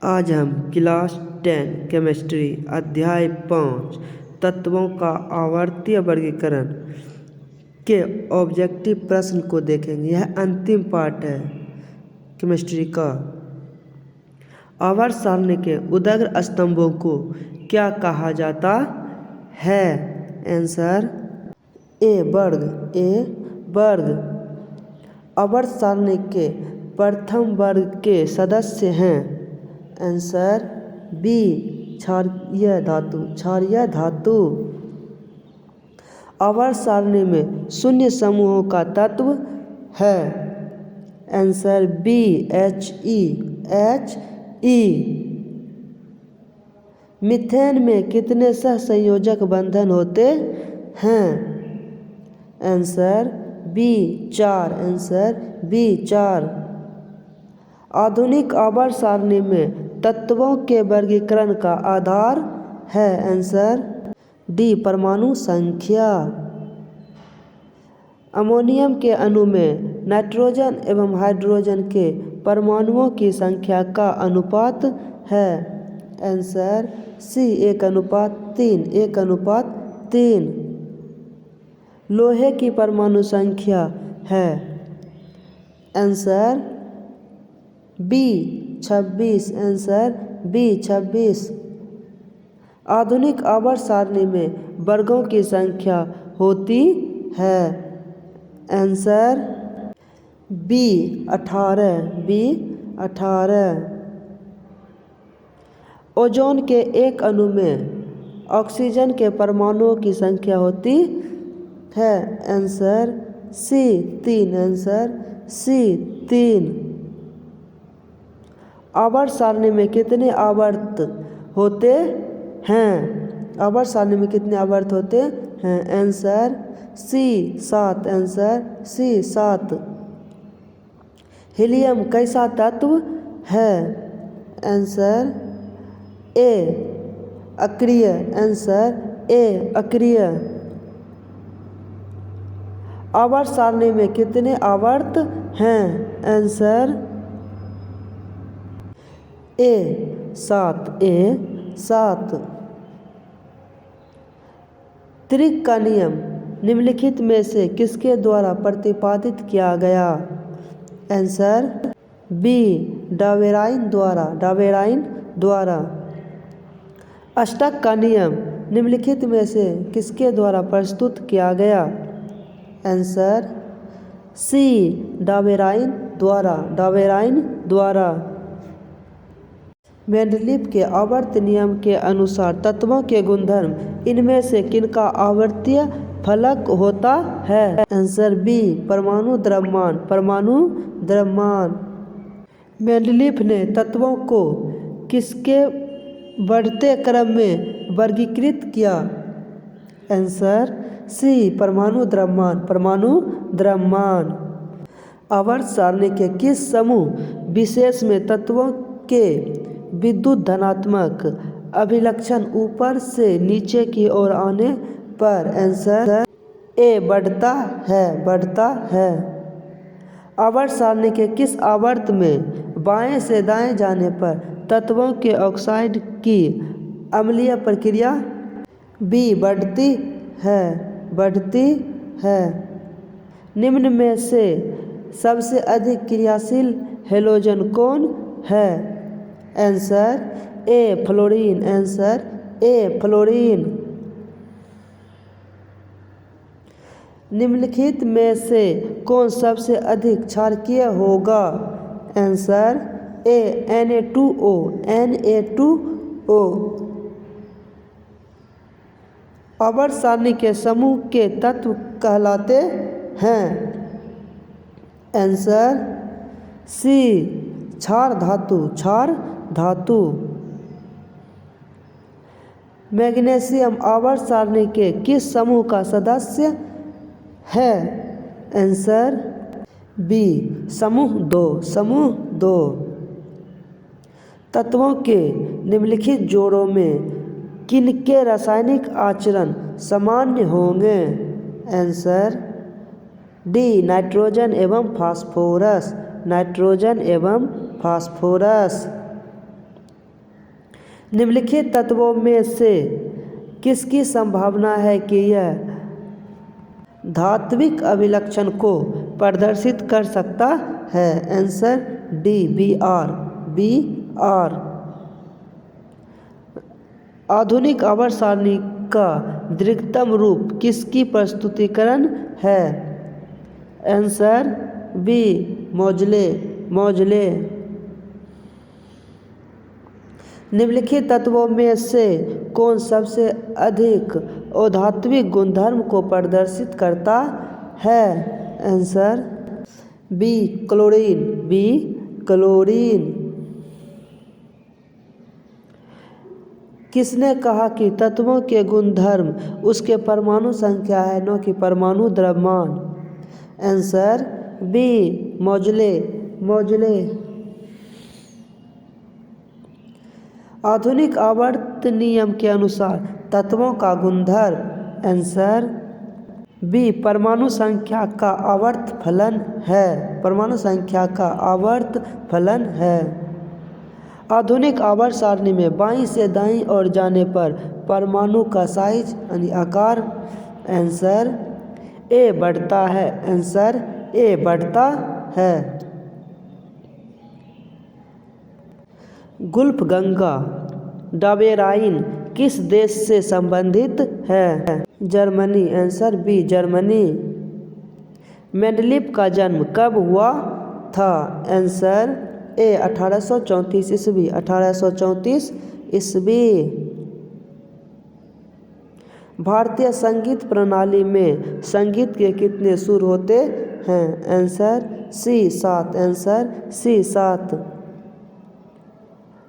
आज हम class 10 chemistry अध्याय 5 तत्वों का आवर्तीय वर्गीकरण के ऑब्जेक्टिव प्रश्न को देखेंगे। यह अंतिम पार्ट है केमिस्ट्री का। आवर्त सारणी के उदग्र स्तंभों को क्या कहा जाता है? आंसर ए वर्ग। आवर्त सारणी के प्रथम वर्ग के सदस्य हैं। आंसर बी क्षारीय धातु। आवर्त सारणी में शून्य समूहों का तत्व है। Answer B He। मीथेन में कितने सहसंयोजक बंधन होते हैं? Answer B 4। आधुनिक आवर्त सारणी में तत्वों के वर्गीकरण का आधार है। आंसर डी परमाणु संख्या। अमोनियम के अणु में नाइट्रोजन एवं हाइड्रोजन के परमाणुओं की संख्या का अनुपात है। Answer C 1:3। लोहे की परमाणु संख्या है। Answer B 26। Answer B 26। आधुनिक आवर्त सारणी में वर्गों की संख्या होती है। Answer B 18। ओजोन के एक अणु में ऑक्सीजन के परमाणुओं की संख्या होती है। Answer C 3। Answer C 3। आवर्त सारणी में कितने आवर्त होते हैं? आवर्त सारणी में कितने आवर्त होते हैं? Answer C 7। Answer C 7। Helium कैसा तत्व है? आंसर ए अक्रिय। आंसर ए अक्रिय। आवर्त सारणी में कितने आवर्त हैं? Answer A 7। त्रिक का नियम निम्नलिखित में से किसके द्वारा प्रतिपादित किया गया? आंसर बी डावेराइन द्वारा। अष्टक का नियम निम्नलिखित में से किसके द्वारा प्रस्तुत किया गया? आंसर सी डावेराइन द्वारा। मेंडलीव के आवर्त नियम के अनुसार तत्वों के गुणधर्म इनमें से किनका आवर्तीय फलक होता है? आंसर बी परमाणु द्रव्यमान। मेंडलीव ने तत्वों को किसके बढ़ते क्रम में वर्गीकृत किया? आंसर सी परमाणु द्रव्यमान। आवर्त सारणी के किस समूह विशेष में तत्वों के विद्युत धनात्मक अभिलक्षण ऊपर से नीचे की ओर आने पर? आंसर ए बढ़ता है। आवर्त सारणी के किस आवर्त में बाएं से दाएं जाने पर तत्वों के ऑक्साइड की अम्लीय प्रक्रिया बी बढ़ती है। निम्न में से सबसे अधिक क्रियाशील हैलोजन कौन है? Answer A fluorine. Answer A fluorine. निम्नलिखित में से कौन सबसे अधिक क्षारकीय होगा? Answer A Na2O। आवर्त सारणी के समूह के तत्व कहलाते हैं? आंसर सी क्षार धातु। मैग्नीशियम आवर्त सारणी के किस समूह का सदस्य है? आंसर बी समूह 2। तत्वों के निम्नलिखित जोड़ों में किनके रासायनिक आचरण सामान्य होंगे? आंसर डी नाइट्रोजन एवं फास्फोरस। निम्नलिखित तत्वों में से किसकी संभावना है कि यह धात्विक अभिलक्षण को प्रदर्शित कर सकता है? Answer D, B R. आधुनिक आवर्त सारणी का दीर्घतम रूप किसकी प्रस्तुतिकरण है? Answer B, Moseley. निम्नलिखित तत्वों में से कौन सबसे अधिक अधात्विक गुणधर्म को प्रदर्शित करता है? Answer B, chlorine. किसने कहा कि तत्वों के गुणधर्म उसके परमाणु संख्या है, न कि परमाणु द्रव्यमान? Answer B, Moseley. आधुनिक आवर्त नियम के अनुसार तत्वों का गुणधर्म? आंसर बी, परमाणु संख्या का आवर्त फलन है। आधुनिक आवर्त सारणी में बाईं से दाईं ओर जाने पर परमाणु का साइज यानी आकार? आंसर ए, बढ़ता है। गुल्फगंगा डाबेराइन किस देश से संबंधित है? Germany. Answer B, Germany. Mendeleev का जन्म कब हुआ था? आंसर ए, 1834 ईस्वी। भारतीय संगीत प्रणाली में संगीत के कितने सुर होते हैं? Answer C, 7।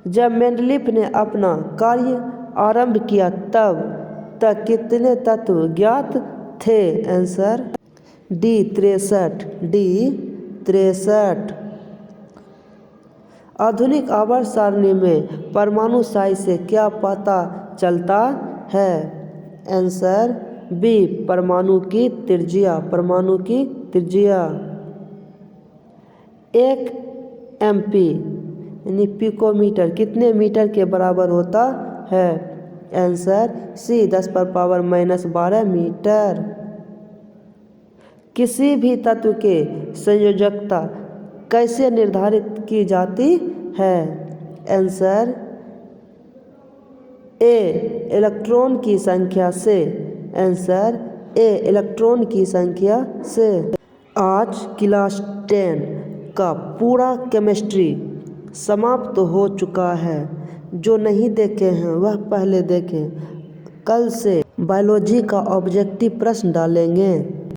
जब मेंडलीफ ने अपना कार्य आरंभ किया तब तक कितने तत्व ज्ञात थे? Answer D, 63। आधुनिक आवर्त सारणी में परमाणु साइज से क्या पता चलता है? आंसर बी, परमाणु की त्रिज्या। 1 MP यानी पिकोमीटर कितने मीटर के बराबर होता है? Answer C, 10⁻⁻12 metre. किसी भी तत्व के संयोजकता कैसे निर्धारित की जाती है? आंसर ए, इलेक्ट्रॉन की संख्या से। आंसर ए, इलेक्ट्रॉन की संख्या से। आज क्लास 10 का पूरा केमिस्ट्री समाप्त हो चुका है। जो नहीं देखे हैं वह पहले देखें। कल से बायोलॉजी का ऑब्जेक्टिव प्रश्न डालेंगे।